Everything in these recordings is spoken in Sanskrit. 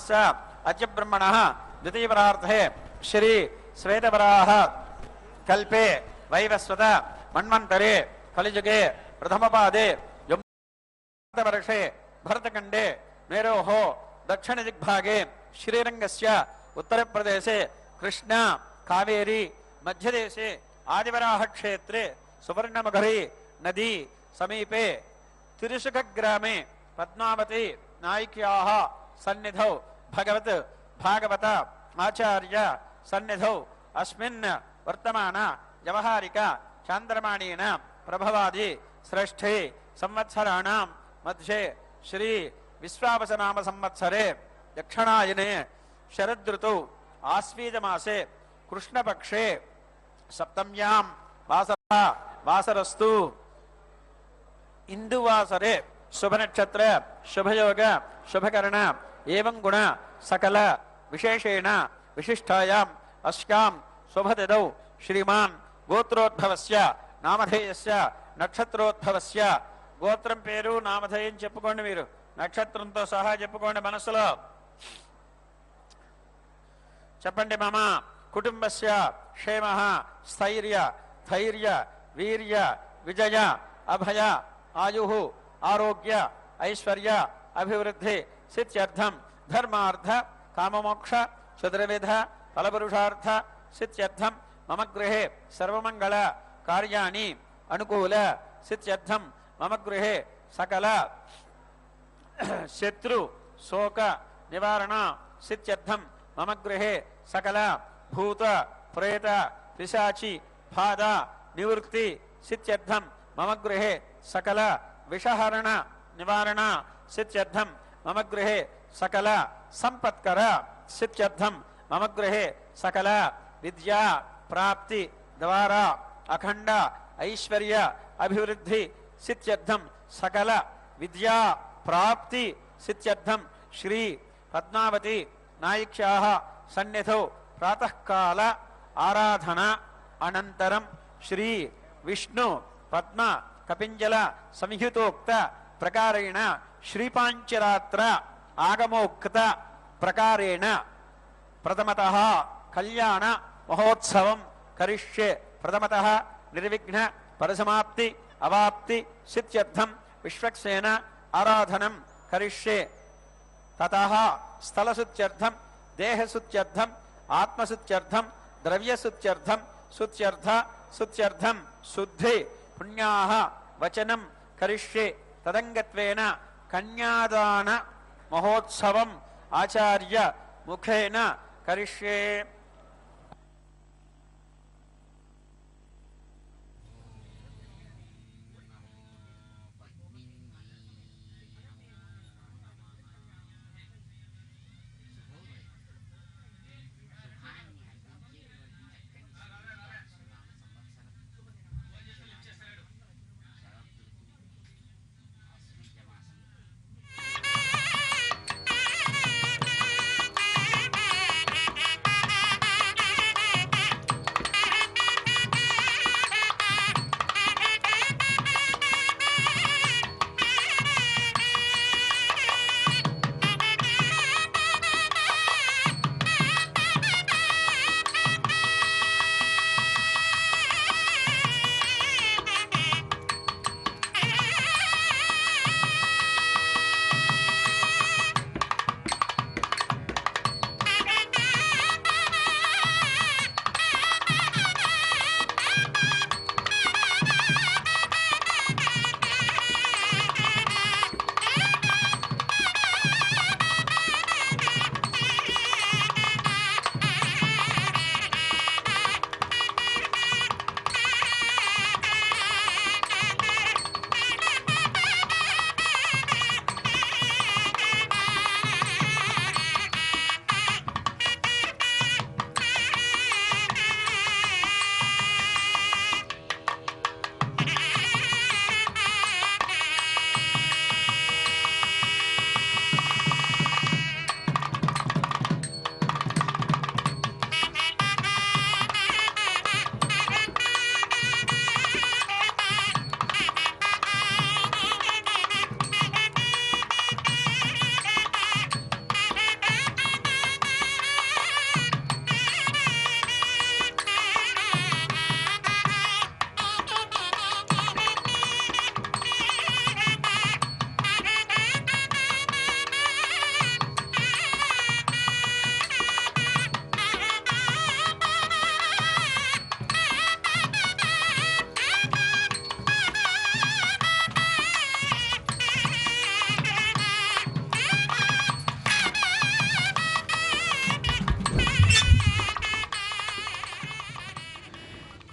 मासस्य अद्य ब्रह्मणः द्वितीयपरार्थे श्री श्वेतवराह कल्पे वैवस्वत मन्वन्तरे कलिजुगे प्रथमपादे वर्षे भरतखण्डे मेरोः दक्षिणदिग्भागे श्रीरङ्गस्य उत्तरप्रदेशे कृष्णा कावेरी मध्यदेशे आदिवराहक्षेत्रे सुवर्णमुखरी नदी समीपे तिरुसुखग्रामे पद्मावती नायिक्याः सन्निधौ भागवत आचार्य सन्निधौ अस्मिन् वर्तमान व्यवहारिक चान्द्रमाणेन प्रभवादि श्रेष्ठे संवत्सराणां मध्ये श्री विश्वावसनाम संवत्सरे दक्षिणायने शरदृतौ आश्वीजमासे कृष्णपक्षे सप्तम्यां वासरस्तु इंदुवासरे शुभनक्षत्र शुभयोग शुभकर्ण एवं गुण सकल विशेषेण विशिष्टायाम् अस्यां शुभतिथौ श्रीमान् गोत्रोद्भवस्य नामधेयस्य నక్షత్రోద్భవస్య గోత్రం పేరు నామధేయం చెప్పుకోండి మీరు నక్షత్రంతో సహా చెప్పుకోండి మనసులో చెప్పండి మమ కుటుంబస్య క్షేమః స్థైర్య ధైర్య వీర్య విజయ అభయ ఆయుః ఆరోగ్య ఐశ్వర్య అభివృద్ధి సిద్ధ్యర్థం ధర్మార్థ కామమోక్ష చతుర్విధ ఫలపురుషార్థ సిద్ధ్యర్థం మమ గృహే సర్వమంగళ కార్యాణి अनुकूल सिद्ध्यर्थम मम गृहे सकल शत्रु शोक निवारण सिद्ध्यर्थम मम गृहे सकल भूत प्रेत पिशाची बाधा निवृत्ति सिद्ध्यर्थम मम गृहे सकल विषहरण निवारण सिद्ध्यर्थम मम गृहे सकल संपत्कर सिद्ध्यर्थम मम गृहे सकल विद्या प्राप्ति द्वारा अखंड ऐश्वर्य अभिवृद्धि सिद्ध्यर्थम सकल विद्या प्राप्ति सिद्ध्यर्थम श्री पद्मावती नायिक्याः सन्निधौ प्रातःकाल आराधना अनन्तरं श्री विष्णु पद्म कपिंजल संहितोक्त प्रकारेण श्रीपांचरात्र आगमोक्त प्रकारेण प्रथमतः कल्याण महोत्सवं करिष्ये प्रथमतः निर्विघ्न परसमाप्ति अवाप्ति सिद्ध्यर्थम विश्वक्सेन आराधनं करिष्ये ततः स्थलशुद्ध्यर्थम देहशुद्ध्यर्थम आत्मशुद्ध्यर्थम द्रव्यशुद्ध्यर्थम शुद्ध्यर्थम शुद्धि पुण्याः वचनं करिष्ये तदंगत्वेन कन्यादान महोत्सवम् आचार्य मुखेन करिष्ये।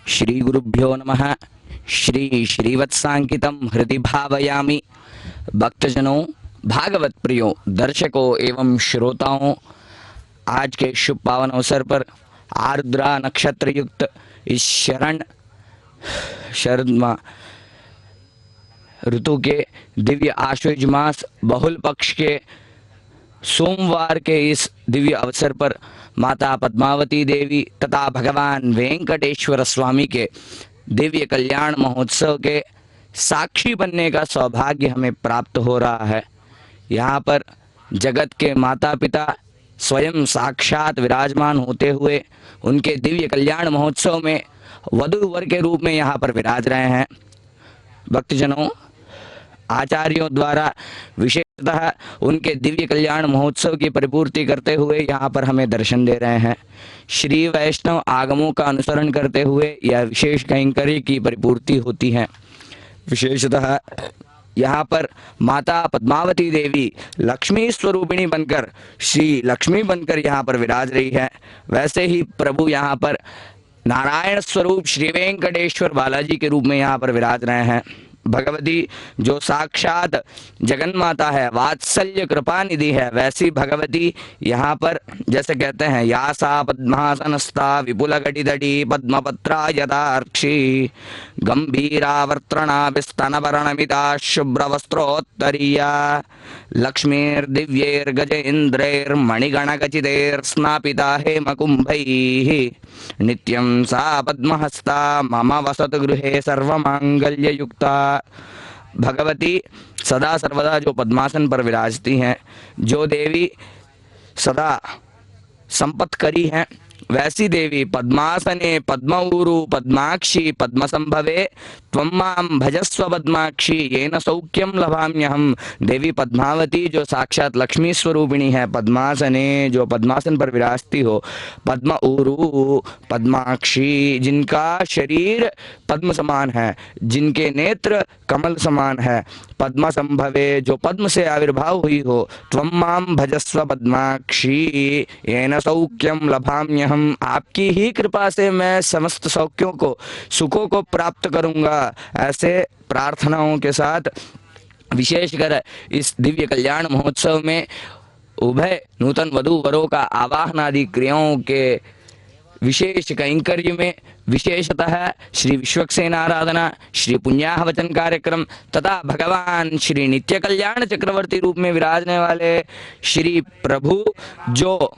श्री गुरुभ्यो नमः। श्री श्रीवत्सांकितं हृदि भावयामि। भक्तजनों, भागवत प्रियों, दर्शकों एवं श्रोताओं, आज के शुभ पावन अवसर पर आर्द्रा नक्षत्र युक्त इस शरद ऋतु के दिव्य आश्वेज मास बहुल पक्ष के सोमवार के इस दिव्य अवसर पर माता पद्मावती देवी तथा भगवान वेंकटेश्वर स्वामी के दिव्य कल्याण महोत्सव के साक्षी बनने का सौभाग्य हमें प्राप्त हो रहा है। यहाँ पर जगत के माता पिता स्वयं साक्षात विराजमान होते हुए उनके दिव्य कल्याण महोत्सव में वधू वर के रूप में यहाँ पर विराज रहे हैं। भक्तजनों, आचार्यों द्वारा विशेषतः उनके दिव्य कल्याण महोत्सव की परिपूर्ति करते हुए यहाँ पर हमें दर्शन दे रहे हैं। श्री वैष्णव आगमों का अनुसरण करते हुए यह विशेष कैंकर्य की परिपूर्ति होती है। विशेषतः यहाँ पर माता पद्मावती देवी लक्ष्मी स्वरूपिणी बनकर श्री लक्ष्मी बनकर यहाँ पर विराज रही है। वैसे ही प्रभु यहाँ पर नारायण स्वरूप श्री वेंकटेश्वर बालाजी के रूप में यहाँ पर विराज रहे हैं। भगवती जो साक्षात जगन माता है, वात्सल्य कृपा निधि है, वैसी भगवती यहाँ पर जैसे कहते हैं यासा पद्मासनस्था विपुल घटिदटी पद्मपत्रा यदार्क्षी गंभीरावर्त्रणा विस्तनवरणमिता शुभ्रवस्त्रोत्तरीया लक्ष्मीर्दिव्यैर्गज इन्द्रैर्मणिगणगचितैर्स्नापिता हेमकुम्भैः नित्यं सा पद्महस्ता मम वसतु गृहे सर्वमांगल्ययुक्ता। भगवती सदा सर्वदा जो पद्मासन पर विराजती हैं, जो देवी सदा संपत्करी हैं, वैसी देवी पद्मासने पद्मऊरु पद्माक्षी पद्मसंभवे त्वं मां भजस्व पद्माक्षी येन सौख्यम लभाम्यहम। देवी पद्मावती जो साक्षात लक्ष्मी स्वरूपिणी है, पद्मासने जो पद्मासन पर विराजती हो, पद्म ऊरु पद्माक्षी जिनका शरीर पद्म समान है, जिनके नेत्र कमल समान है, पद्म संभवे जो पद्म से आविर्भाव हुई हो, त्वं मां भजस्व पद्माक्षी येन सौख्यम लभाम्यहम। आपकी ही कृपा से मैं समस्त सौख्यों को सुखों को प्राप्त करूंगा। ऐसे प्रार्थनाओं के साथ विशेषकर इस दिव्य कल्याण महोत्सव में उभय नूतन वधू वरों का आवाहन आदि क्रियाओं के विशेष कैंकर्य में विशेषतः श्री विश्वक्सेन आराधना, श्री पुण्याहवचन कार्यक्रम तथा भगवान श्री नित्य कल्याण चक्रवर्ती रूप में विराजने वाले श्री प्रभु जो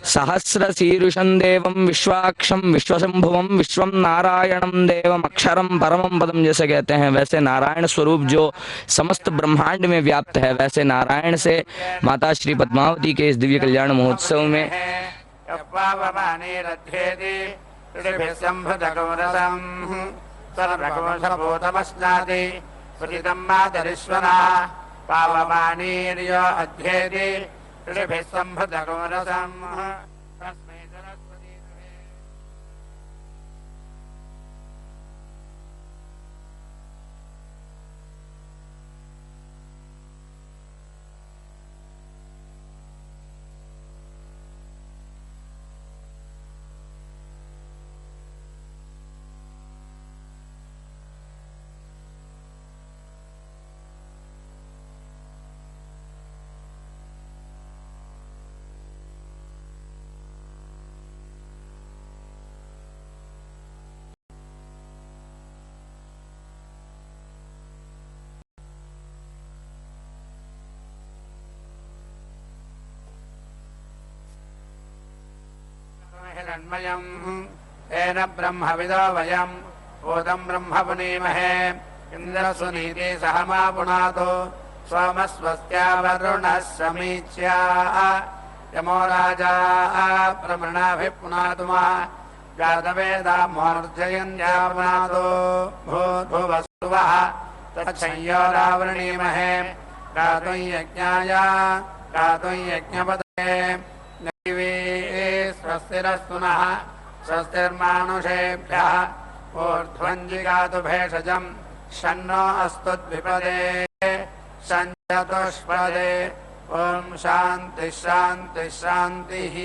सहस्र शीर्षं देवं विश्वाक्षं विश्वशंभुवं विश्वं नारायणं देवम अक्षरम परमं पदम जैसे कहते हैं, वैसे नारायण स्वरूप जो समस्त ब्रह्मांड में व्याप्त है, वैसे नारायण से माता श्री पद्मावती के इस दिव्य कल्याण महोत्सव में हिरण्मयम् तेन ब्रह्मविदो वयम् भूतम् ब्रह्म पुनीमहे इन्द्रसुनीति सह मा पुनातु सोमस्वस्त्या वरुणः समीच्या यमो राजा प्रमृणाभिः पुनातु मा जातवेदा मूर्धयन्या पुनातु भूर्भुवस्सुवः तच्छंयोरावृणीमहे गातुं यज्ञाय गातुं यज्ञपदे नैवे स्वस्तिरस्तु नः स्वस्तिर्मानुषेभ्यः ऊर्ध्वञ्जिगातु भेषजम् शन्नो अस्तु द्विपदे सञ्चतुष्पदे ॐ शान्तिः शान्तिः शान्तिः।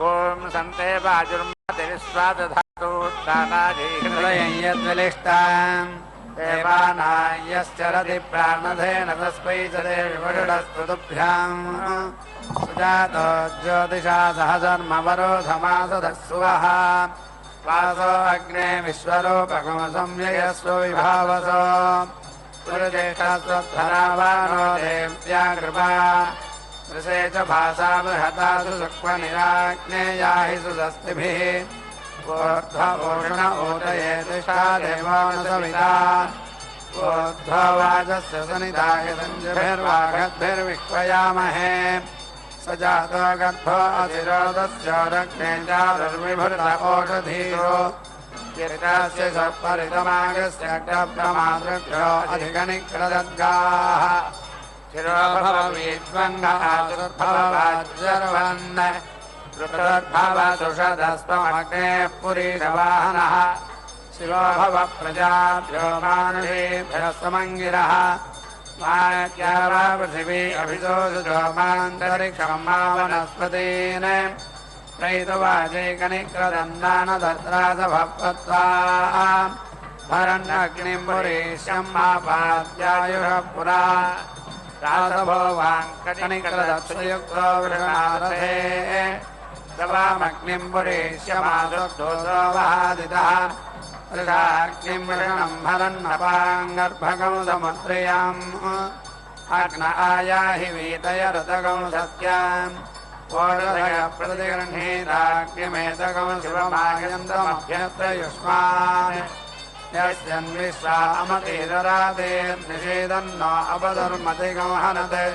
ॐ सन्ते वाजुर्मतिविश्वादधातु हृदयं यद्विलिष्टाम् देवानायश्चरति प्राणधेन तस्मै च देवि वरुडस्तु तुभ्याम् सुजातो ज्योतिषा सहधर्मवरोधमासदस्सुवः वासो अग्ने विश्वरूपकमसंययस्व विभावसो पुरुजेष्ठस्वद्धरावानो देव्या कृपा वृषे च भाषा बृहतासु सुक्वनिराग्नेया हि सुदस्तिभिः ऊर्ध्वपूर्ण ऊतये तिष्ठा देवानसविता ऊर्ध्ववाजस्य सनिधाय सञ्जभिर्वागद्भिर्विक्वयामहे स जातो गर्भो अधिरोदस्य रग्ने चारुर्विभृत ओषधीरो कीर्तस्य स परितमागस्य अग्रप्रमातृभ्यो अधिकनिक्रदद्गाः चिरोभववीद्वन्नः ऋतुर्भवसुषधस्त्वमग्नेः पुरीशवाहनः शिवो भव प्रजाभ्यो मानुषेभ्यः समङ्गिरः मात्यावा पृथिवी अभिजोषुजो मान्तरिक्षं मा वनस्पतीन् प्रैतवाजैकनिक्रदन्नानदत्रासभवत्वा भरन्नग्निं पुरीष्यं मापाद्यायुषः पुरा रासभो वाङ्कटनिक्रदत्सुयुक्तो वृषणारथे दवामग्निं पुरीष्यमासुद्धोषो वहादितः वृषाग्निं वृषणं हरन्नपाङ्गर्भगं समुद्रयाम् अग्न आयाहि वीतयरुतगं सत्याम् ओषधय प्रतिगृह्णीताग्निमेतगं शिवमायन्तमभ्यत्र युष्मान् यस्यन्विश्वा अमतिररादेर्निषेदन्नो अपधर्मतिगं हनते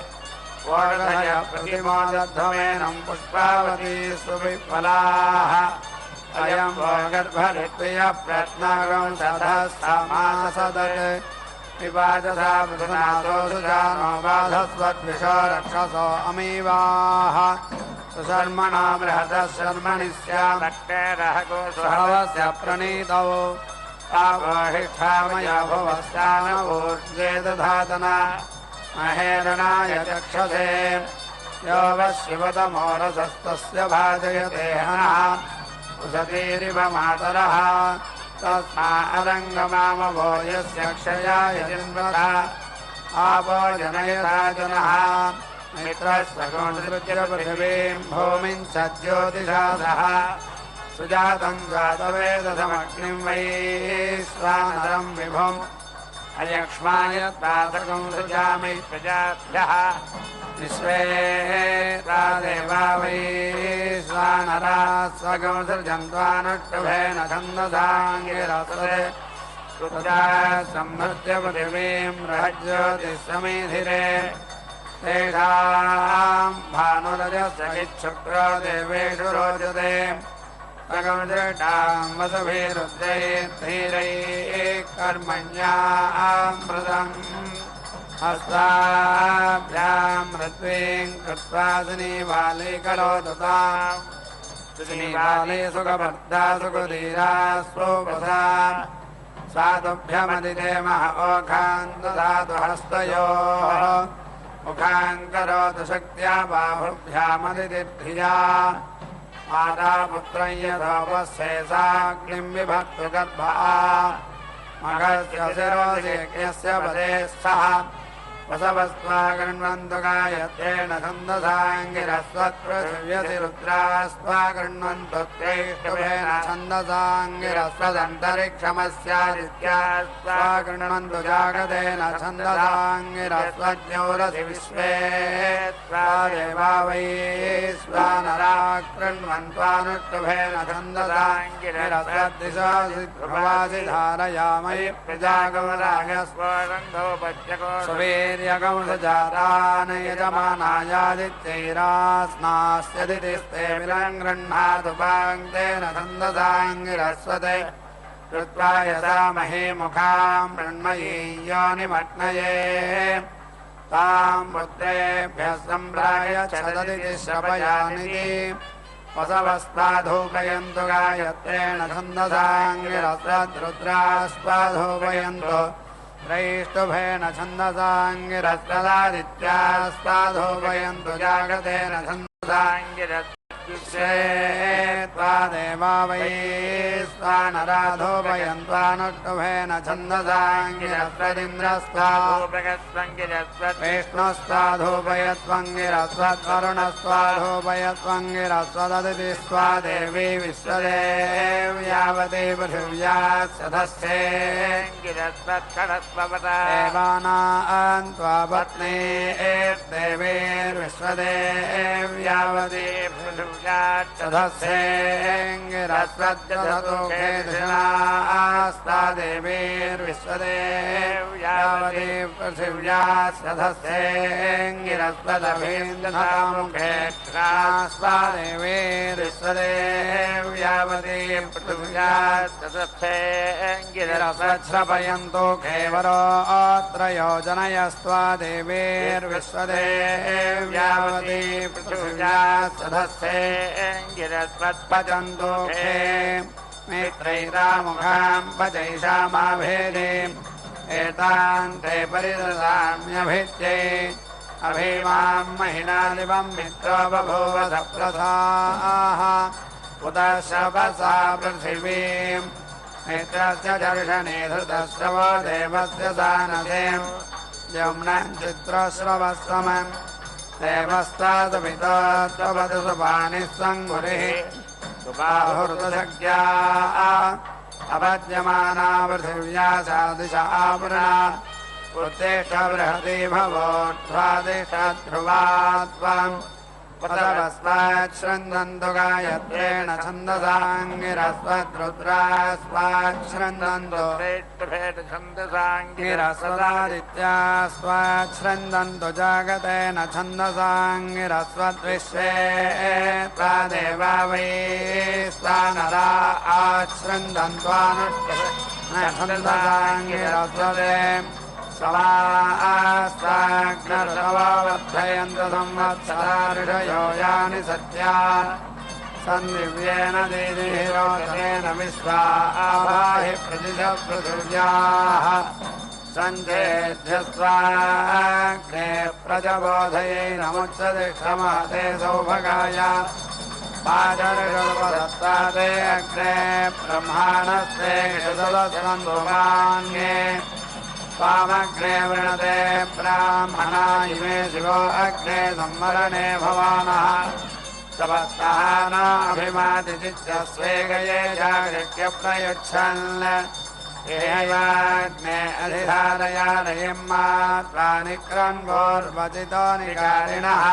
ओषधय प्रतिमोदध्वमेनं पुष्पावती सुविफलाः अयं वो गर्भऋत्वयः प्रत्नागं सधस्थमासदत् विवाजसा पृथनासो सुजानो बाधस्वद्विषो रक्षसो अमीवाः सुशर्मणा बृहतः शर्मणि स्यामट्टेरहगोसुहवस्य प्रणीतौ आवाहिष्ठामया भुवस्यानवूर्जे दधातना महेरणाय चक्षसे यो वशिवतमोरसस्तस्य भाजयते हनः उशतीरिव मातरः तस्मा अरङ्गमामवो यस्य क्षयाय जिन्वता आपो जनयता जनः मित्रस्वगुणसृज्य पृथिवीं भूमिं च ज्योतिषा सह सुजातं जातवेदसमग्निं वैश्वानरं विभुम् अयक्ष्मायत्तासकं सृजामि प्रजाभ्यः विश्वे देवा वैश्वानरा स्वगं सृजन्त्वानुष्टभेन छन्दसाङ्गिरसरे संहृत्य पृथिवीं बृहज्योतिषमेधिरे तेषां भानुरजसहिच्छुक्रो देवेषु रोचते स्वगं वसभिरुद्रैर्धीरैः कर्मण्यामृतम् हस्ताभ्यां ऋत्वीं कृत्वा सुनीबाली करोतु ताम् सुनीबाली सुखभर्ता सुखधीरा स्वोपसा सातुभ्यमदिते मह ओखान् ददातु हस्तयोः मुखान् करोतु शक्त्या बाहुभ्यामदितिर्धिया माता पुत्रं यथोपस्येषाग्निं विभक्तु गर्भः मघस्य शिरोऽस्य पदे स्तः वसवस्त्वा गृह्णन्तु गायत्रेण छन्दसाङ्गिरस्वत्पृथिव्यसि रुद्रास्त्वा गृह्णन्तु त्वैष्टवेन छन्दसाङ्गिरस्वदन्तरिक्षमस्यादित्यास्त्वा गृह्णन्तु जागतेन छन्दसाङ्गिरस्वज्ञौरसि विश्वे त्वा देवा वै स्वानरा गृह्ण्वन्त्वानुष्टुभेन छन्दसाङ्गिरस्वद्दिशासि ध्रुवासि धारयामयि प्रजागमरागस्वरन्धोपत्यको सुवीर्यगंसजातान यजमानायादित्यैरास्नास्यदितिस्ते विलं गृह्णातु पाङ्क्तेन छन्दसाङ्गिरस्वते कृत्वा यसामहे मुखां मृण्मयी योनिमग्नये तां पुत्रेभ्यः सम्प्रायच्छददिति श्रवयानिति वसवस्त्वाधूपयन्तु गायत्रेण छन्दसाङ्गिरस्वद्रुद्रास्त्वाधूपयन्तु त्रैष्टुभेन छन्दसाङ्गिरस्वदादित्यास्त्वाधूपयन्तु जागतेन छन्दसाङ्गिरस्विश्वे त्वा देवा वै स्वानराधूपयन्त्वानुष्टुभेन छन्दसाङ्गिरस्वदिन्द्रस्त्वाधूपयत्वङ्गिरस्वद्वरुणस्त्वाधूपयत्वङ्गिरस्वददितिस्त्वा देवी विश्वदेव्यावती पृथिव्या सदस्ये देवानान्त्वा पत्नी देवीर्विश्वदेव्यावती पृथिव्या सदस्येङ्गिरस्वद्दधतोखे दृशनास्ता देवीर्विश्वदेव्यावती पृथिव्या सदस्येङ्गिरस्वदभिन्दधामुखे स्वा देवीर्विश्वदेव्यावती पृथिव्या सदस्येङ्गिरस्वच्छ्रपयन्तु खेवरोऽत्रयो जनयस्त्वा देवीर्विश्वदेव्यावती पृथिव्या सदस्येङ्गिरस्वत्पचन्तु खे मित्रैरामुखां पचैषामाभेदे एतान् ते परिददाम्यभित्यै अभिमां महिनादिवं मित्रो बभूव सप्रथाः उत शवसा पृथिवीं मित्रस्य दर्शने धृतश्रवो देवस्य सानसे यमुनां चित्रश्रवस्वमन् देवस्तादपिता त्ववतु सुपानिः सङ्गुरिः सुबाहुर्दशक्या अपद्यमाना पृथिव्या सादिशा पुरा उत्तिष्ठ बृहति भवोध्वादिष्ठ ध्रुवा त्वम् पदवस्वाच्छृण्वन्तु गायत्रेण छन्दसाङ्गिरस्वद्रुद्रास्वाच्छृण्वन्तु छन्दसाङ्गिरस्वदादित्यास्वाच्छृण्वन्तु जागतेन छन्दसाङ्गिरस्वद्विश्वे त्वा देवा वै स्वानरा आच्छृण्वन्त्वानुष्ठन्तो समास्ताग्नर्षववर्धयन्तु संवत्सरा ऋषयो यानि सत्या सन्दिव्येन दीदिरोचनेन विश्वा आवाहि प्रतिशपृथिव्याः सञ्चेध्यस्वाग्ने प्रजबोधयैनमुच्यते क्षमहते सौभगाय पादर्षपदत्ताते अग्ने ब्रह्माणस्ते षदसन्धुमान्ये स्वामग्ने वृणते ब्राह्मणा इमे शिवो अग्ने संवरणे भवानः सपत्तः नाभिमातिचित्य स्वेगये जागृह्य प्रयच्छन् एवाग्ने अधिधारयानयिं मात्वा निक्रन्वोर्वचितो निकारिणः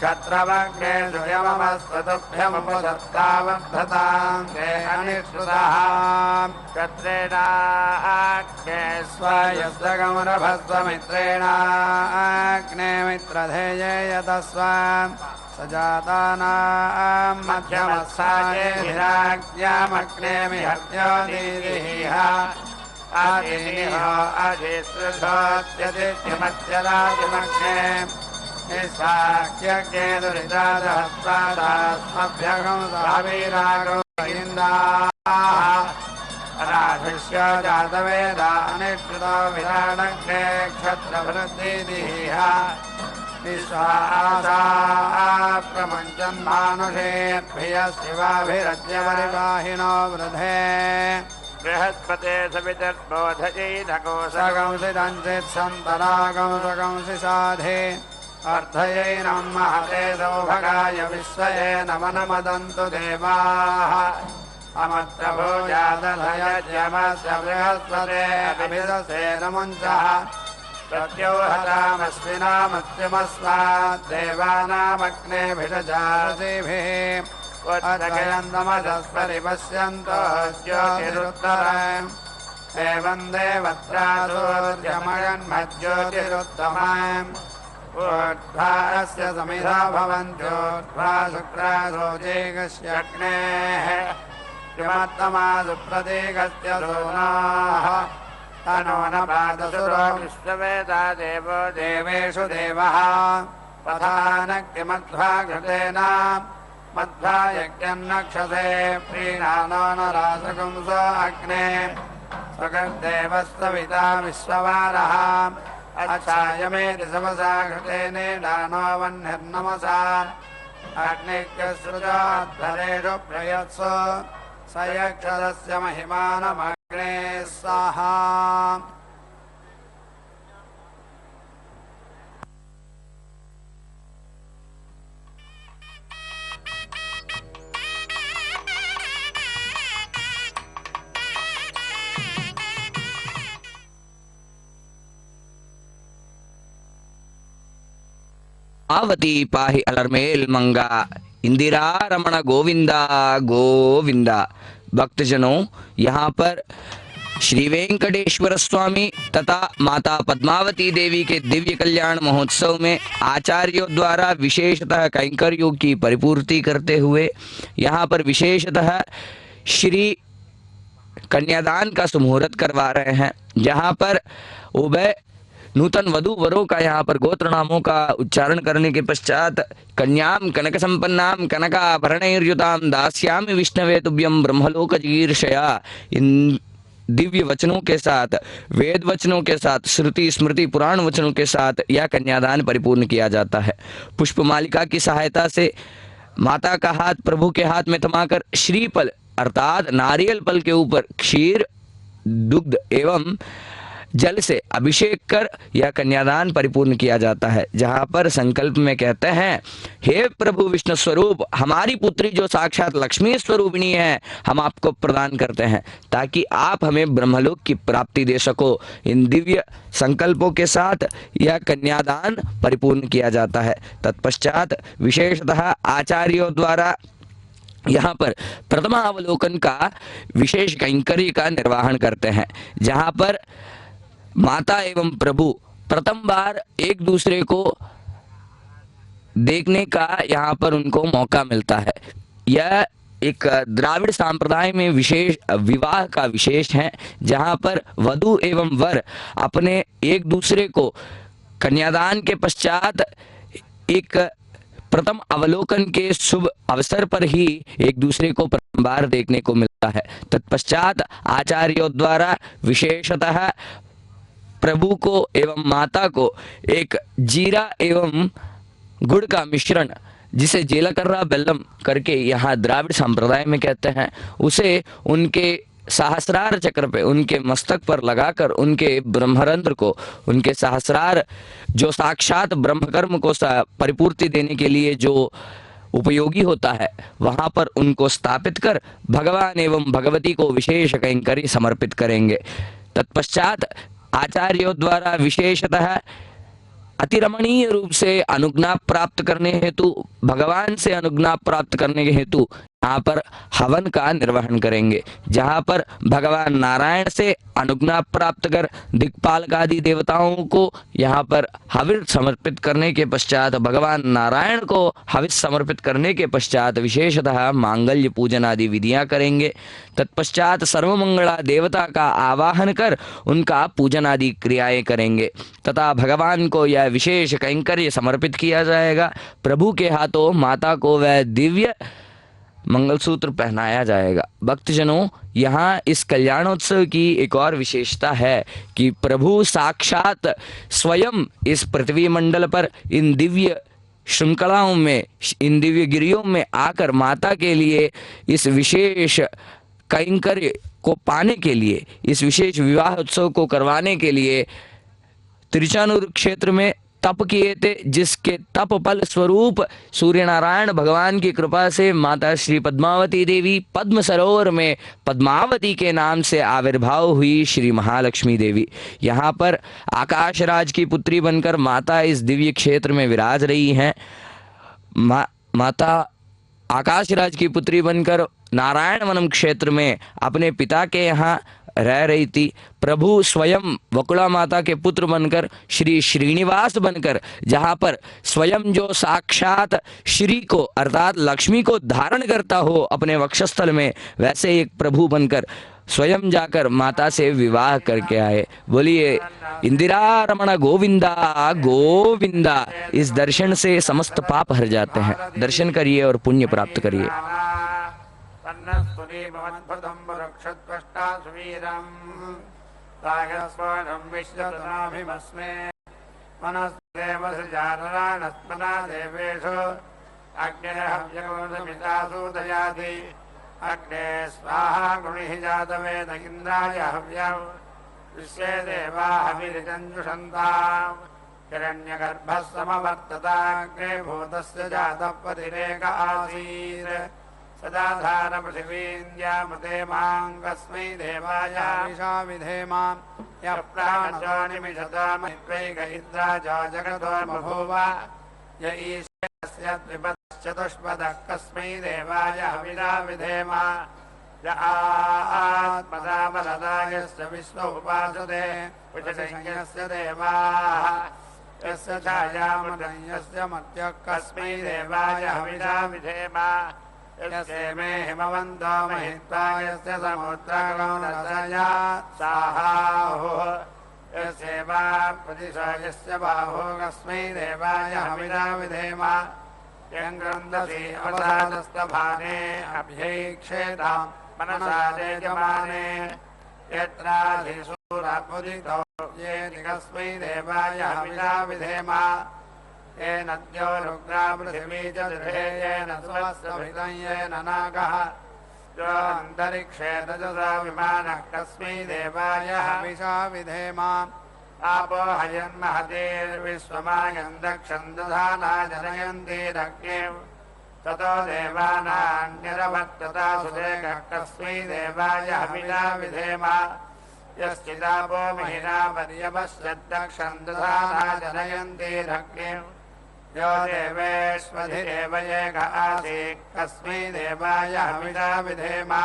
क्षत्रवग्ने सुयममस्वतुभ्यमुपदत्तावद्धतां ते अनिष्टुतः क्षत्रेणाग्ने स्वयस्तगमुरभस्वमित्रेणाग्ने मित्रधेये यतस्वाम् सजातानां मध्यमस्सायेभिराज्ञामग्ने मिहत्यो दीदिः आदिनिः अधिसृधोत्यदित्यमत्यरादिमग्ने निस्साख्यज्ञे दुरितादहस्वादास्मभ्यगं सावीरागो इन्दाः राधिष्य जातवेदा अनिष्कृतो विराडग्ने क्षत्रवृद्धिदिः विश्वासा प्रमुञ्चन्मानुषेभ्यः शिवाभिरज्यपरिवाहिनो वृधे बृहस्पते सवितर्बोधयैनकोश सगंसिदञ्चित्सन्तरागंसगंसि साधे अर्थयैनं महते सौभगाय विश्वये नमनमदन्तु देवाः अमत्र भोजादधयज्यमस्य बृहस्पते अभिदसे नमुञ्चः प्रत्योहतामस्विनामत्युमस्मात् देवानामग्नेभिषजारसिभिः उच्चयन्तमसस्परिपश्यन्तो ज्योतिरुत्तरम् एवं देवत्रासूर्यमयन्मज्योतिरुत्तमम् ऊर्ध्वास्य समिधा भवन्त्योर्ध्वा शुक्रासोजेगस्य अग्नेः किमत्तमा सुप्रतीकस्य सोनाः तनो न पादसुरो विश्ववेदा देवो देवेषु देवः पथानक्तिमध्वा घृतेन मध्वा यज्ञन्नक्षसे प्रीणानो न रासकुंसो अग्ने स्वगर्देवस्तविता विश्ववारः अच्छायमेति समसा घृतेनेडानो वह्निर्नमसा अग्निज्ञसृजोद्धरेषु प्रयत्सु स यक्षरस्य महिमानमग्ने स्वाहा आवती पाहि अलरमेल मंगा इंदिरा रमण गोविंदा गोविंदा। भक्तजनों, यहाँ पर श्री वेंकटेश्वर स्वामी तथा माता पद्मावती देवी के दिव्य कल्याण महोत्सव में आचार्यों द्वारा विशेषतः कैंकर्यों की परिपूर्ति करते हुए यहाँ पर विशेषतः श्री कन्यादान का सुमुहूर्त करवा रहे हैं, जहाँ पर उभय नूतन वधू वरों का यहाँ पर गोत्र नामों का उच्चारण करने के पश्चात कन्याम कनक संपन्नाम कनकाभरणैर्युताम दास्यामि विष्णवे तुभ्यं ब्रह्मलोक जिगीर्षया, इन दिव्य वचनों के साथ, वेद वचनों के साथ, श्रुति स्मृति पुराण वचनों के साथ यह कन्यादान परिपूर्ण किया जाता है। पुष्पमालिका की सहायता से माता का हाथ प्रभु के हाथ में थमाकर श्रीफल अर्थात नारियल फल के ऊपर क्षीर दुग्ध एवं जल से अभिषेक कर यह कन्यादान परिपूर्ण किया जाता है, जहाँ पर संकल्प में कहते हैं, हे प्रभु विष्णु स्वरूप, हमारी पुत्री जो साक्षात लक्ष्मी स्वरूपिणी है हम आपको प्रदान करते हैं ताकि आप हमें ब्रह्मलोक की प्राप्ति दे सको। इन दिव्य संकल्पों के साथ यह कन्यादान परिपूर्ण किया जाता है। तत्पश्चात विशेषतः आचार्यों द्वारा यहाँ पर प्रथमावलोकन का विशेष कैंकर्य का निर्वहन करते हैं, जहाँ पर माता एवं प्रभु प्रथम बार एक दूसरे को देखने का यहाँ पर उनको मौका मिलता है। यह एक द्राविड़ संप्रदाय में विशेष विवाह का विशेष है, जहाँ पर वधू एवं वर अपने एक दूसरे को कन्यादान के पश्चात एक प्रथम अवलोकन के शुभ अवसर पर ही एक दूसरे को प्रथम बार देखने को मिलता है। तत्पश्चात आचार्यों द्वारा विशेषतः प्रभु को एवं माता को एक जीरा एवं गुड़ का मिश्रण, जिसे जीलकर्रा बेल्लम करके यहाँ द्राविड़ संप्रदाय में कहते हैं, उसे उनके सहस्रार चक्र पे, उनके मस्तक पर लगाकर उनके ब्रह्मरंध्र को, उनके सहस्रार जो साक्षात ब्रह्मकर्म को परिपूर्ति देने के लिए जो उपयोगी होता है, वहां पर उनको स्थापित कर भगवान एवं भगवती को विशेष कैंकर्य समर्पित करेंगे। तत्पश्चात आचार्यों द्वारा विशेषतः अतिरमणीय रूप से अनुज्ञा प्राप्त करने हेतु, भगवान से अनुज्ञा प्राप्त करने के हेतु यहाँ पर हवन का निर्वहन करेंगे, जहाँ पर भगवान नारायण से अनुज्ञा प्राप्त कर दिक्पालक आदि देवताओं को यहाँ पर हविष समर्पित करने के पश्चात, भगवान नारायण को हविष समर्पित करने के पश्चात विशेषतः मांगल्य पूजन आदि विधियां करेंगे। तत्पश्चात सर्वमंगला देवता का आवाहन कर उनका पूजन आदि क्रियाएं करेंगे तथा भगवान को यह विशेष कैंकर्य समर्पित किया जाएगा। प्रभु के हाथों माता को वह दिव्य मंगलसूत्र पहनाया जाएगा। भक्तजनों, यहाँ इस कल्याणोत्सव की एक और विशेषता है कि प्रभु साक्षात स्वयं इस पृथ्वी मंडल पर इन दिव्य श्रृंखलाओं में, इन दिव्य गिरियों में आकर माता के लिए इस विशेष कैंकर्य को पाने के लिए, इस विशेष विवाह उत्सव को करवाने के लिए तिरुचानूर क्षेत्र में तप किए थे, जिसके तप फल स्वरूप सूर्य नारायण भगवान की कृपा से माता श्री पद्मावती देवी पद्म सरोवर में पद्मावती के नाम से आविर्भाव हुई श्री महालक्ष्मी देवी यहाँ पर आकाश राज की पुत्री बनकर माता इस दिव्य क्षेत्र में विराज रही हैं। माता आकाश राज की पुत्री बनकर नारायण वनम क्षेत्र में अपने पिता के यहाँ रह रही थी। प्रभु स्वयं वकुला माता के पुत्र बनकर श्री श्रीनिवास बनकर, जहाँ पर स्वयं जो साक्षात श्री को अर्थात लक्ष्मी को धारण करता हो अपने वक्षस्थल में, वैसे एक प्रभु बनकर स्वयं जाकर माता से विवाह करके आए। बोलिए इंदिरा रमण गोविंदा गोविंदा। इस दर्शन से समस्त पाप हर जाते हैं। दर्शन करिए और पुण्य प्राप्त करिए। अग्ने स्वाहा गुणिः जातवेद इन्द्राय हव्यम् विश्वे देवा हविर्जञ्जुषन्ताम् हिरण्यगर्भः समवर्तताग्रे भूतस्य जातः पतिरेक आसीत् सदा धार पृथिवीन्द्यामते मां कस्मै देवाय विशा विधेमा यः प्राणो निमिषतामहित्वैक इन्द्राजो जगतो बभूव य ईशस्य द्विपदश्चतुष्पदः कस्मै देवाय हविषा विधेमा य आत्मदा वरदायस्य विश्व उपासते उचशयस्य देवाः यस्य छायामृतं यस्य मर्त्यः कस्मै देवाय हविषा विधेमा यस्य मे हिमवन्तो महित्वा यस्य समुद्रगो रसया साहाहुः यस्येवा प्रतिशो यस्य बाहो कस्मै देवाय हविषा विधेमा यं ग्रन्थसि अवसादस्तभाने अभ्यैक्षेतां मनसा तेजमाने यत्राधिसूरमुदितो येति कस्मै देवाय हविषा विधेमा येन द्यो रुग्रा पृथिवी च दृढे येन सुवस्त्रभितं येन नागः यो अन्तरिक्षे रजसा विमानः कस्मै देवाय हविषा विधेमा आपो हयन्महतीर्विश्वमायं दक्षं दधाना जनयन्तीरग्निं ततो देवानान्यरवर्तता सुदेकः कस्मै देवाय हविषा विधेमा यश्चिदापो महिना पर्यपश्यद्दक्षं दधाना जनयन्तीरग्निं यो देवेष्वधिरेव एक आसीत् कस्मै देवाय हविषा विधेमा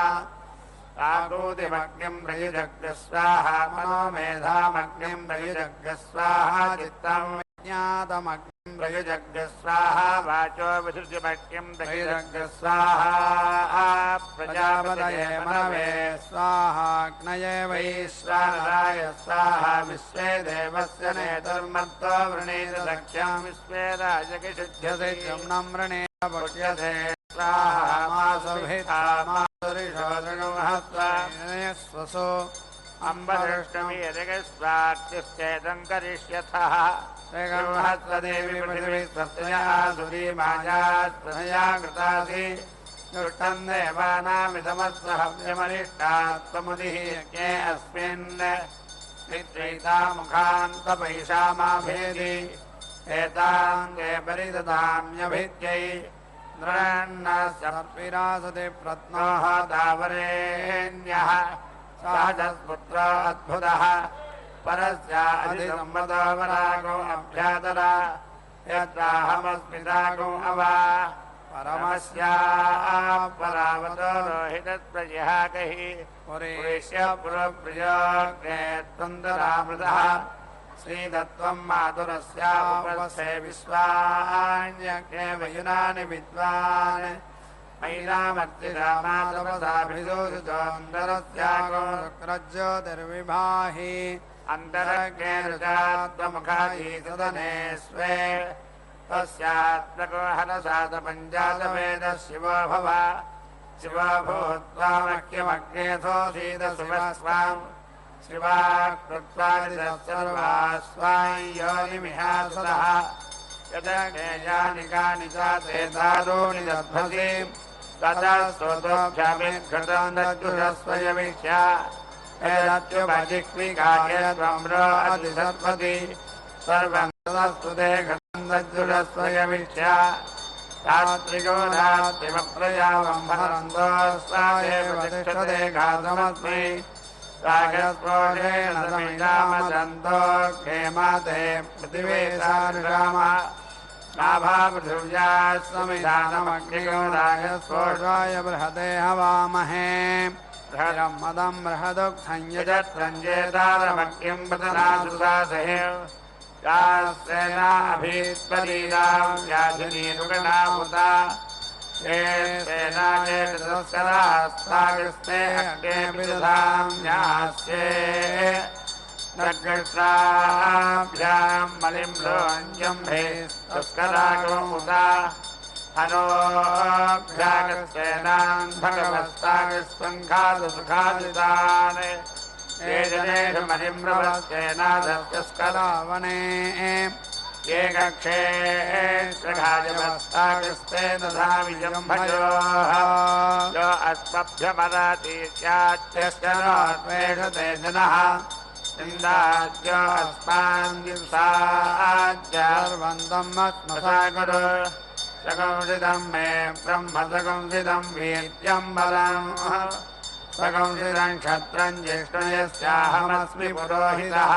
आकृतिमग्निं प्रयुजग्र स्वाहा मनो मेधामग्निं प्रयुजग्र स्वाहा चित्तं विज्ञातमग्निं प्रयुजग्र स्वाहा वाचो विसृज्यमग्निं प्रयुजग्र स्वाहा प्रजापतये मनवे स्वाहा अग्नये वैश्वानराय स्वाहा विश्वे देवस्य नेतुर्मत्तो वृणीत सख्यं विश्वे राजकिषुध्यसे जम्नं वृणीत पुष्यसे स्वाहा मासुभिता मासुरिषो जगमहस्वासो अम्बदृष्टमी यजगस्वार्चिश्चेदं करिष्यथः जगमहस्वदेवी पृथिवी स्वस्तया सुरी मायास्वया कृतासि दुष्टं देवानामिदमस्व हव्यमनिष्टात्वमुदिः यज्ञे अस्मिन् निद्रैता मुखान्तपैषामाभेदि एतां ते परिदधाम्यभिद्यै नृण्णस्यर्पिरासते प्रत्नोः दावरेण्यः सहजस्पुत्र अद्भुतः परस्याधिसम्मतो वरागो अभ्यातरा यत्राहमस्मितागो अवा परमस्यापरावतो रोहितत्प्रजहाकैः पुरेश्य पुरप्रियोग्ने त्वन्दरामृतः श्रीदत्वं मातुरस्यापस्थे विश्वान्यग्ने वयुनानि विद्वान् मैनामर्तिरामातपसाभिदोषितोऽन्तरस्यागो शुक्रज्योतिर्विभाहि अन्तरग्ने रुचात्वमुखायि सदने स्वे तस्यात्मको हरसातपञ्चातवेदः शिवो भव शिवो भूत्वा मह्यमग्नेथोऽसीद शिवस्वाम् शिवा कृत्वा स्वां योनिमिहासुरः यदग्ने यानि कानि च ते दारूणि दध्वसि ततः स्तोतोभ्यामिद्घृतं दद्युषस्वयमिष्य एतत्युपजिह्विकाय त्वम्रो अधिसर्पति सर्वं तदस्तु ते घृतं दद्युषस्वयमिष्य रात्रिको रात्रिमप्रयावं भरन्तो स्वादेव तिष्ठते घातमस्मै रागस्पोषेण समिदामदन्तो क्षेमाते पृथिवेशानुराम नाभा पृथिव्याः समिधानमग्निगो रागस्पोषाय बृहते हवामहे बृहदं मदं बृहदुक्थं यजत्रञ्जेतारमग्निं पतनासुसासहे यास्सेनाभित्परीरां व्याधिनीरुगणामुता ये सेनाये तस्करास्तागस्ते अग्ने विदधां यास्ये नग्रष्टाभ्यां मलिं लोञ्जम्भे तस्करागमुता हनोभ्यागस्सेनान् भगवस्तागस्पङ्खादसुखादितान् ये जनेषु मलिम्रवस्तेनादस्करावने ये कक्षे श्रघाजवस्तागस्ते दधामि जम्भयोः यो अस्मभ्यमराति स्यात्यश्चरात्वेषते जनः इन्दाद्यो अस्मान् दिवसाद्यार्वन्तम् अस्मसागुरु सकंसिदं मे ब्रह्म सकंसिदं वीर्यं बलम् सकंसिदं क्षत्रं ज्येष्ठयस्याहमस्मि पुरोहितः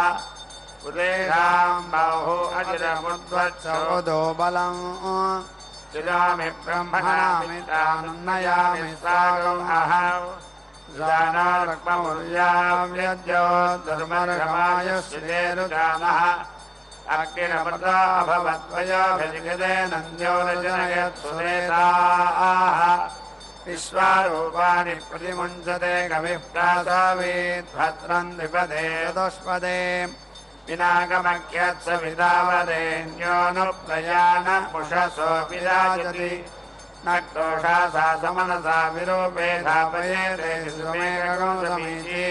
उदेशां बाहु अचिरमुद्वत्सोदो बलम् चिरामि ब्रह्मणामि तानुन्नयामि सागम् अहं जानार्कमुर्याव्यज्यो धर्मर्गमायुश्रितेरुजानः अग्निरमृता भवद्वयोभिर्गदे नन्द्यो रजनयत् सुरेताः विश्वारूपाणि प्रतिमुञ्चते कविः प्रासावीत् भद्रं द्विपदे चतुष्पदे विनागमख्यत्सवितावरेण्यो नु प्रयाणमुषसो विराजति न क्रोशासा समनसा विरूपे धापयेते सुमेकं समीची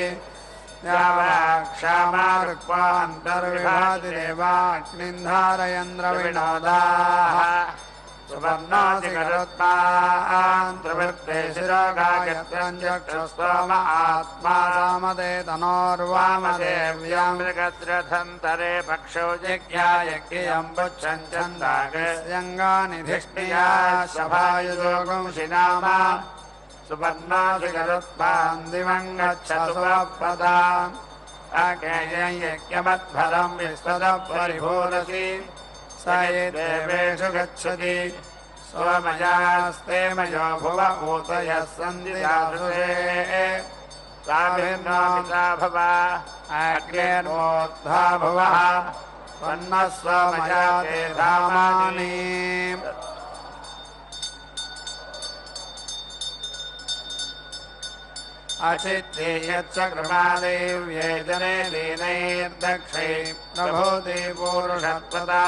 यावाक्षामार्क्वान्तर्विभातिरेवाग्निन्धारयन्द्रविनोदाः सुवर्णोऽधिकरुत्मान् त्रिवृत्ते शिरोगायत्रं चक्षुस्तोम आत्मा सामदे तनोर्वामदेव्यां मृगद्रथन्तरे पक्षो जिज्ञायज्ञयं पुच्छं छन्दागस्यङ्गानि धिष्ठिया सभायुजोगुंषिनामा सुवर्णाधिकरुत्मान् दिवं गच्छतु स्वप्रदाम् अज्ञेयं यज्ञमध्वरं विश्वतः परिभूरसि स ये देवेषु गच्छति सोमयास्ते मयो भुव ऊतयः सन्ति दासुषे साभिर्नामिता भव अग्नेर्मोद्धा भुवः त्वन्नः सोमया ते धामानि अचित्ते यच्च कृपादेव्ये जने लीनैर्दक्षै प्रभूति पूरुषत्वता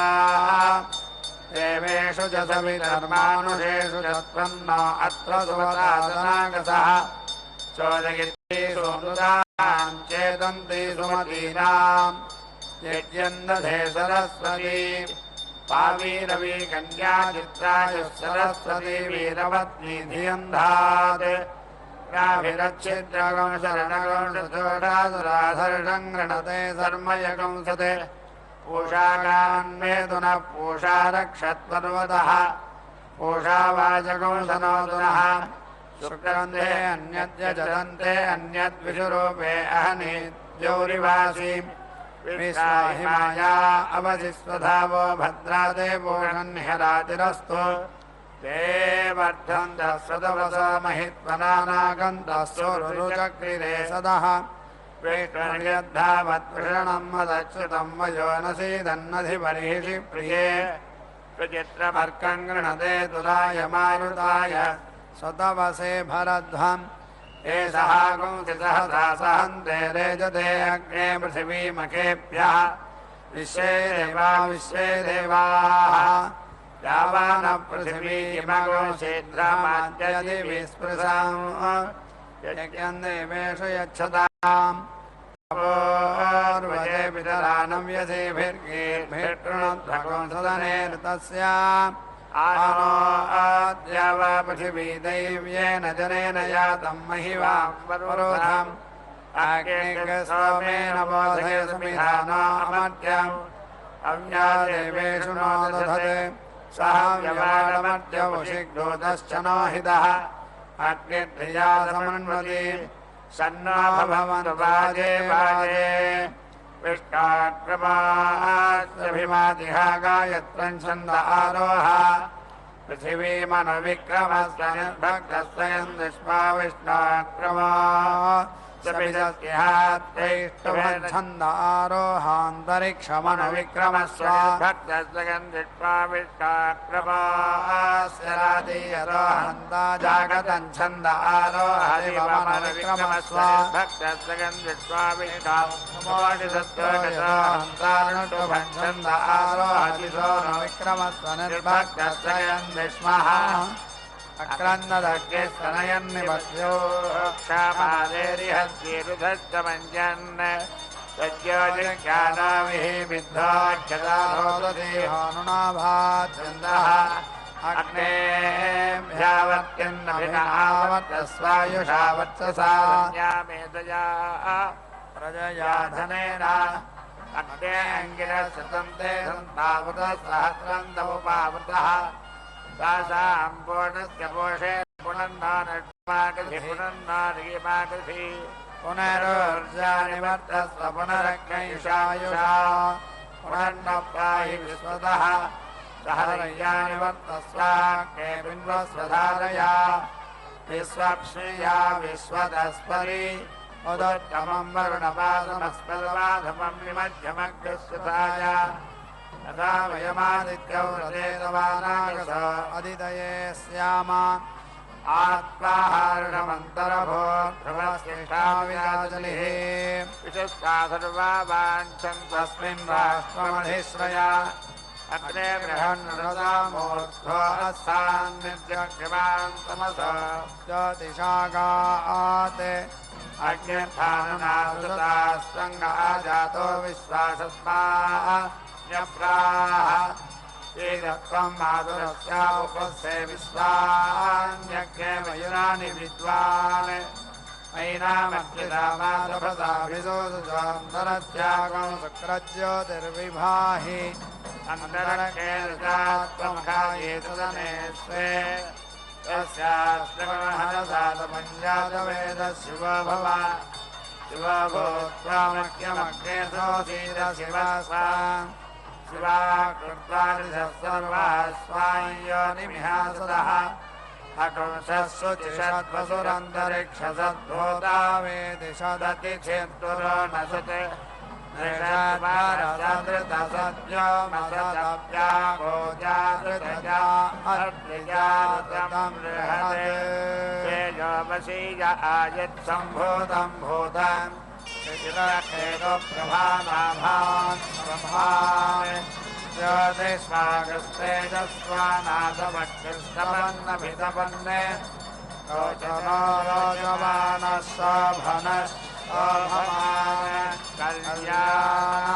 देवेषु च सविधर्मानुषेषु च त्वन्नो अत्र सुवतादनागसः चोदयित्री सुमृतां चेतन्ति सुमतीनां यज्ञन्दधे सरस्वती पावीरवी कन्याचित्रायुः सरस्वती वीरवत्नी धियन्धात् गाभिरच्छिद्रगं शरणगं शतोषासुराधर्षं गृणते सर्मयगंसते पूषागान्मेतुनः पूषा रक्षत्पर्वतः पूषा वाचकं सनोतुनः शुक्रन्धे अन्यद्य जदन्ते अन्यद्विषुरूपे अहनि द्यौरिवासी विश्वाहिमाया अवधिस्वधावो भद्रादे पूषन्ह्यरातिरस्तु ते वर्धन्तः सदवसा महित्वनानागन्तः सुरुचक्रिरे सदः वेष्टन्यद्धावत्पृषणं मदच्युतं वयो न सीदन्नधिपरिषि प्रिये विचित्रमर्कं गृणते तुलाय मारुताय सतवसे भरध्वम् एषः गुंसिसहसा सहन्ते रेजते अग्ने पृथिवीमखेभ्यः विश्वे देवाः यावानः पृथिवीमगो शीघ्रमाद्यदि विस्पृशाम् यज्ञं देवेषु यच्छताम् अपूर्वजे पितरानं व्यसेभिर्गीर्भिर्तृणुध्वगो सदने ऋतस्य आनो आद्याव पृथिवी दैव्येन जनेन यातं महिवां वरोधम् अग्निगस्तोमेन बोधय सुमिधानो अमर्त्यम् अव्या देवेषु नो दधते सह व्यवाडमर्त्यवशिग्धोतश्च नो हितः अग्निर्धिया समन्वति सन्नो भवन्तु वाजे वाजे विष्टाक्रमाद्रभिमातिहा गायत्रं छन्द आरोह पृथिवीमनुविक्रमस्य निर्भक्तस्वयं दृष्ट्वा विष्टाक्रमा छन्द आरोहान्तरिक्षमनुविक्रमस्य भक्तस्वयं दृष्ट्वा विष्टाक्रमास्य रातीयरोहन्ता जागतं छन्द आरोहरिवमनुविक्रमस्य भक्तस्वयं दृष्ट्वा विष्टाक्रोहन्तानुष्टुभं छन्द आरोहतिसोनुविक्रमस्य निर्भक्तस्वयं विष्मः अक्रन्नदग्गे स्तनयन्निबध्यो क्षामादेरिहद्येरुधस्तमञ्जन् सज्योजिख्यानामिः विद्धाक्षदारोददेहानुनाभाच्छन्दः अग्नेभ्यावर्त्यन्नभिनावर्तस्वायुषा वर्चसा ज्ञामेतया प्रजया धनेन अग्ने अङ्गिरसतन्ते सन्तावृतः सहस्रं तमुपावृतः तासां पूर्णस्य पोषे पुनन्नानष्मागधि पुनन्नारिमागधि पुनरुर्जानिवर्तस्व पुनरग्नैषायुषा पुनर्नप्राहि विश्वतः सहरय्यानिवर्तस्वाग्ने बिन्वस्वधारया विश्वक्ष्या विश्वतस्परि उदोत्तमं वरुणपादमस्पदमाधमं विमध्यमग्रस्वताय तथा वयमादित्यौ रथेतवानागस अदितये स्याम आत्माहारणमन्तरभोर्ध्रुवस्येषाविराजलिः विशुष्टा सर्वा वाञ्छन् तस्मिन् राष्ट्रमधिश्रया अग्ने बृहन्नरदामूर्ध्वो अस्सान्नित्यग्निमान् तमस ज्योतिषागात् अग्न्यर्थानुनावृतास्तङ्गः जातो विश्वासस्मा न्यप्राः एतत्त्वं माधुरस्यामुपस्थे विश्वान्यज्ञे मयुराणि विद्वान् मयिनामग्निरामादभसाभिसोदुजान्तरत्यागं शुक्रज्योतिर्विभाहि अन्तरक्षेरजात्वमखाये सदने स्वे तस्यास्त्रमहरसातपञ्जातवेदः शिवो भव शिवो भूत्वामख्यमग्ने सोऽसीद शिवस्वाम् शिवा कृत्वादिशः सर्वाः स्वायोनिमिहासदः अकुंशः शुचिषद्वसुरन्तरिक्षसद्भूता वेदिषदतिथिर्दुरो नशते नृषद्वारसदृतसद्यो मसदव्यागोजादृतजा अर्द्रिजादृतं बृहते तेजोमसीय आयत्सम्भूतं भूतम् प्रभानाभान् प्रभान् ज्योतिष्मागस्तेजस्वानाथभक्तिस्तपन्नभितपन्ने रोचनो रोचमानः शोभनः कल्याणाः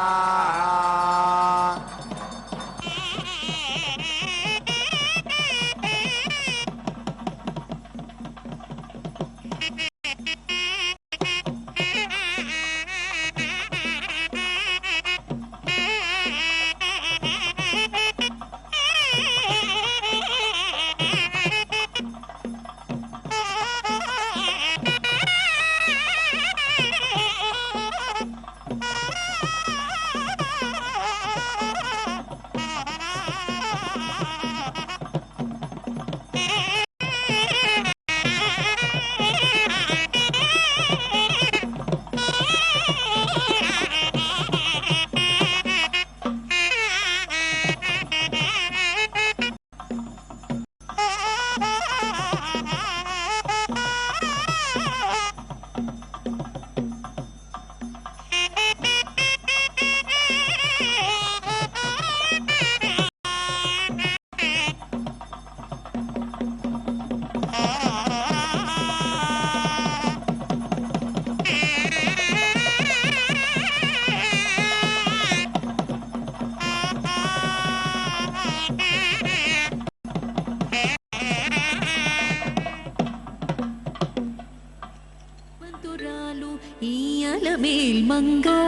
మంగా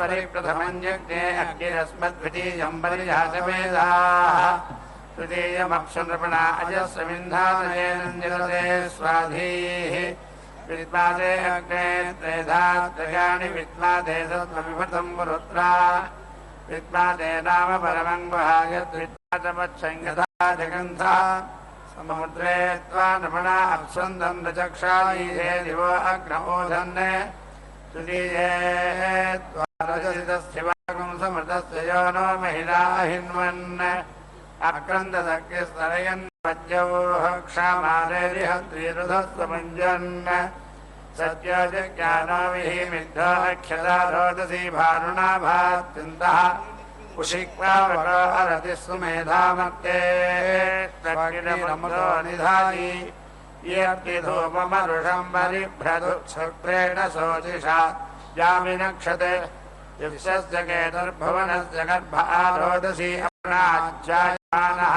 परिप्रथमञ्जज्ञे अग्निरस्मद्वितीयं परिजातवेदाः तृतीयमक्षुनृपणा अजस्रविन्धानयेनञ्जलते स्वाधीः विद्वादे अग्ने त्रेधा त्रयाणि विद्वादे सत्त्वविभृतं पुरुत्रा विद्वादे नाम परमं वहायद्विद्वादमच्छङ्गधा जगन्धा समुद्रे त्वा नृपणा अप्सन्दं रचक्षायीहे दिवो अग्नमोधन्ने तृतीये त्वा रजसितस्थिवागुं समृतस्य यो नो महिला हिन्वन् अक्रन्ददग्निस्तरयन् वज्योः क्षामारेरिहद्रीरुधस्वमुञ्जन् सद्यो जज्ञानो विहिमिद्धो अक्षदा रोदसी भानुना भात्युन्तः उषिक्वावको हरति सुमेधामत्ते त्वग्निरमृतो निधायि येऽर्तिधूपमरुषं परिभ्रदुच्छुक्रेण शोचिषा जामिनक्षते दिव्यस्य केतुर्भुवनस्य गर्भ आरोदसी अप्राज्यायमानः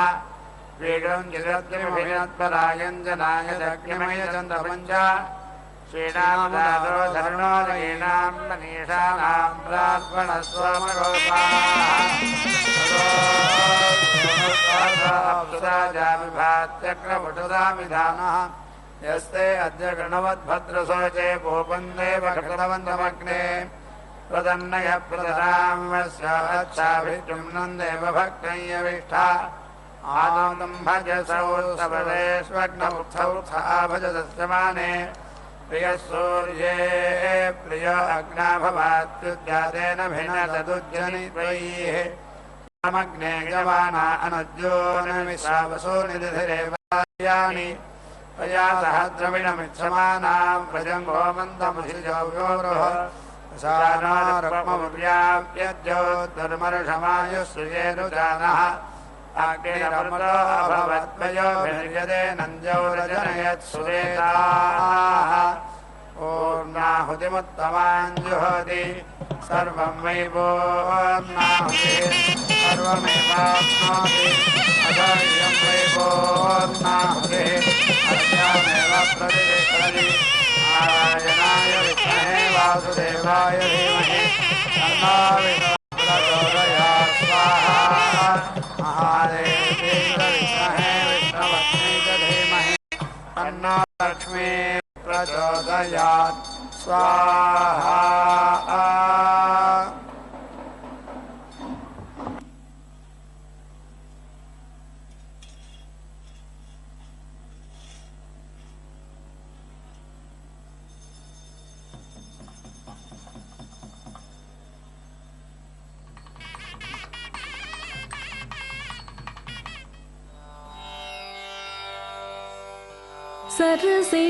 वेगं जगद्विभिनत्परायञ्जनाय दग्निमयचन्द्रपञ्च श्रीनामदादो धर्णोदयीनां मनीषाणां प्रार्पणस्वमगोपाजाविभात्यक्रवटुदामिधानः यस्ते अद्य गणवद्भद्रशोचे भूपन्देव कृतवन्तमग्ने प्रदन्नय प्रददां वस्याभिजुम्नं देवभक्तय्यविष्ठा आनन्दं भजसौ सबलेष्वग्नमुत्थौ भजदस्यमाने प्रियः सूर्ये प्रिय अग्नाभवात्युद्यातेन भिन्नतदुज्जनित्वैः समग्ने यवाना अनुज्योनमिश्रावसो निधिरेवायानि त्वया सह द्रविणमित्समानां व्रजङ्गो मन्दमुषिजो व्योरुः सानारक्ममुव्याप्यद्योद्धर्मर्षमायुः अग्निरमृतो अभवद्वयो भिर्यदे नन्द्यौरजनयत् सुरेताः ओर्नाहुतिमुत्तमाञ्जुहोति सर्वं वै वोर्नाहुतिः सर्वमेवाप्नोति अथो इयं वै वोर्नाहुतिः अर्घ्यमेव प्रतिष्ठति नारायणाय विद्महे वासुदेवाय धीमहि तन्नो विष्णुः प्रचोदयात् स्वाहा महादेवी विद्महे विष्णुपत्नी च धीमहि तन्नो लक्ष्मी प्रचोदयात् स्वाहा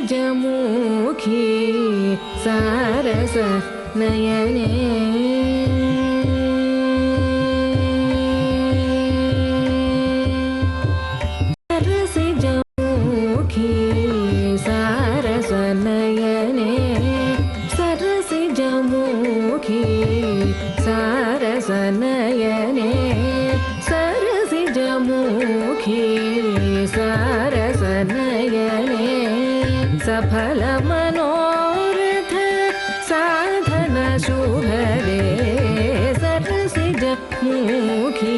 सरसिजमुखी सारस नयने सरसिजमुखी सारस नयने सरसिजमुखी सारस नयने सरसिजमुखी सारस नयने सफल मनोरथ साधन शुभदे सरसिजमुखी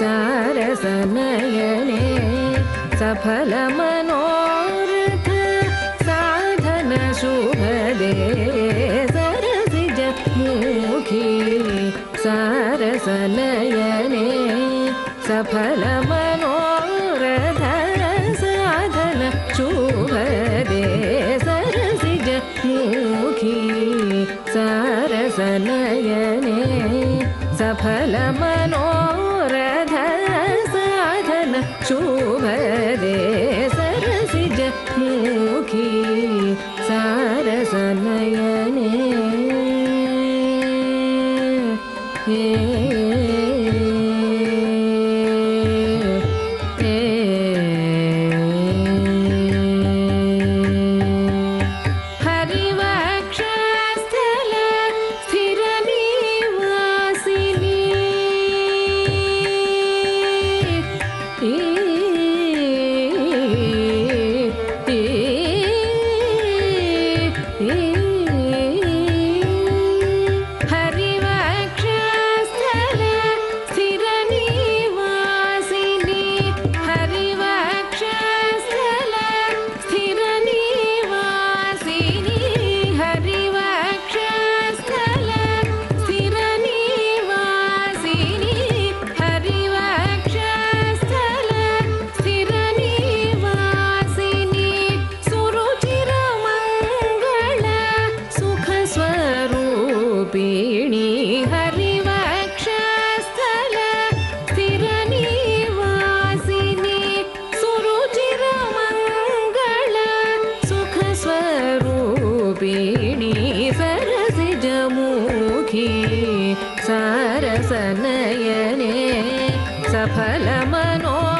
सारस नयने सफल मनोरथ साधन शुभदे सरसिजमुखी सारस नयने सफल मनोरथ साधन शुभदे सरसिजमुखी सारस नयने सफल मनोरथ साधन शुभदे सरसिजमुखी सारस नयने सरसनयने सफलमनोरथ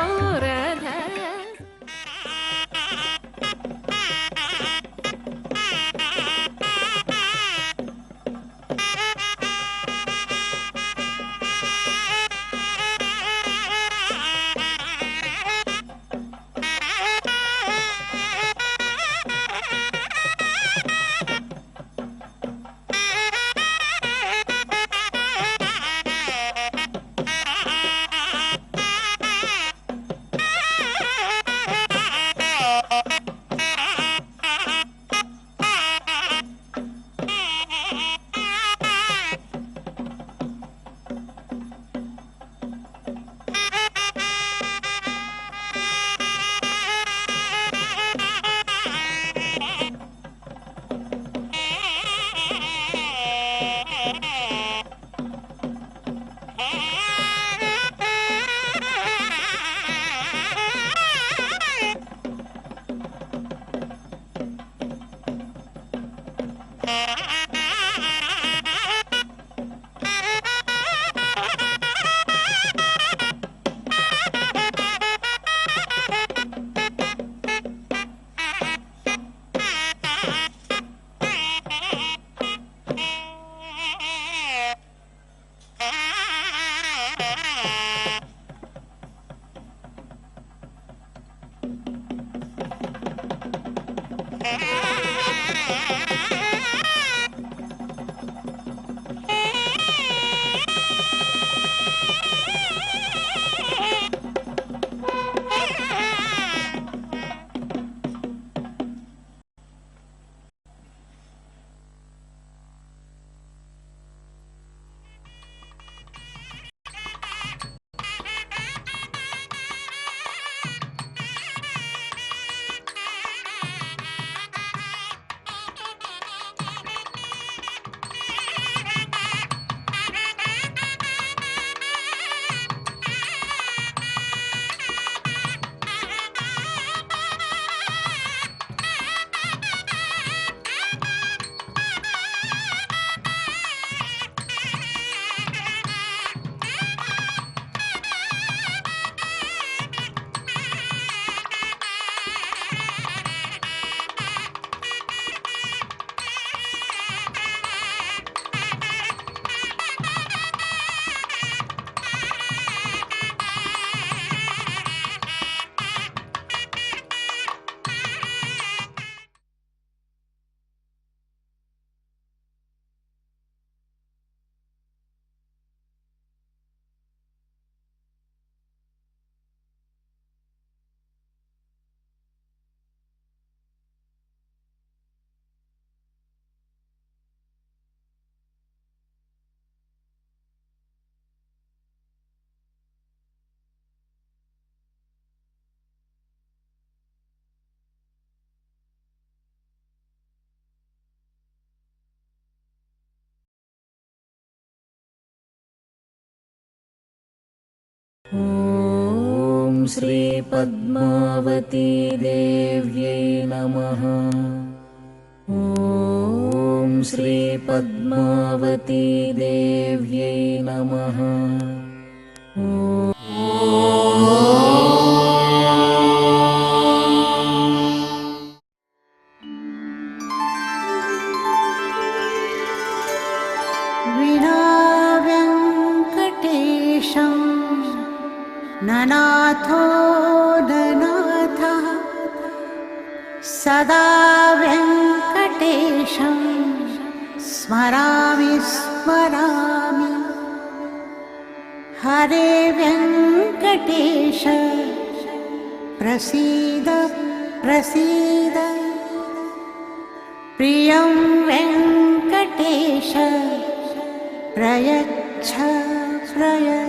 ॐ श्री पद्मावती देव्यै नमः। ॐ श्री पद्मावती देव्यै नमः। विना वेङ्कटेशं ननाथो ननाथः सदा वेङ्कटेशं स्मरामि स्मरामि। हरे वेङ्कटेश प्रसीद प्रसीद। प्रियं वेङ्कटेश प्रयच्छ प्रयच्छ।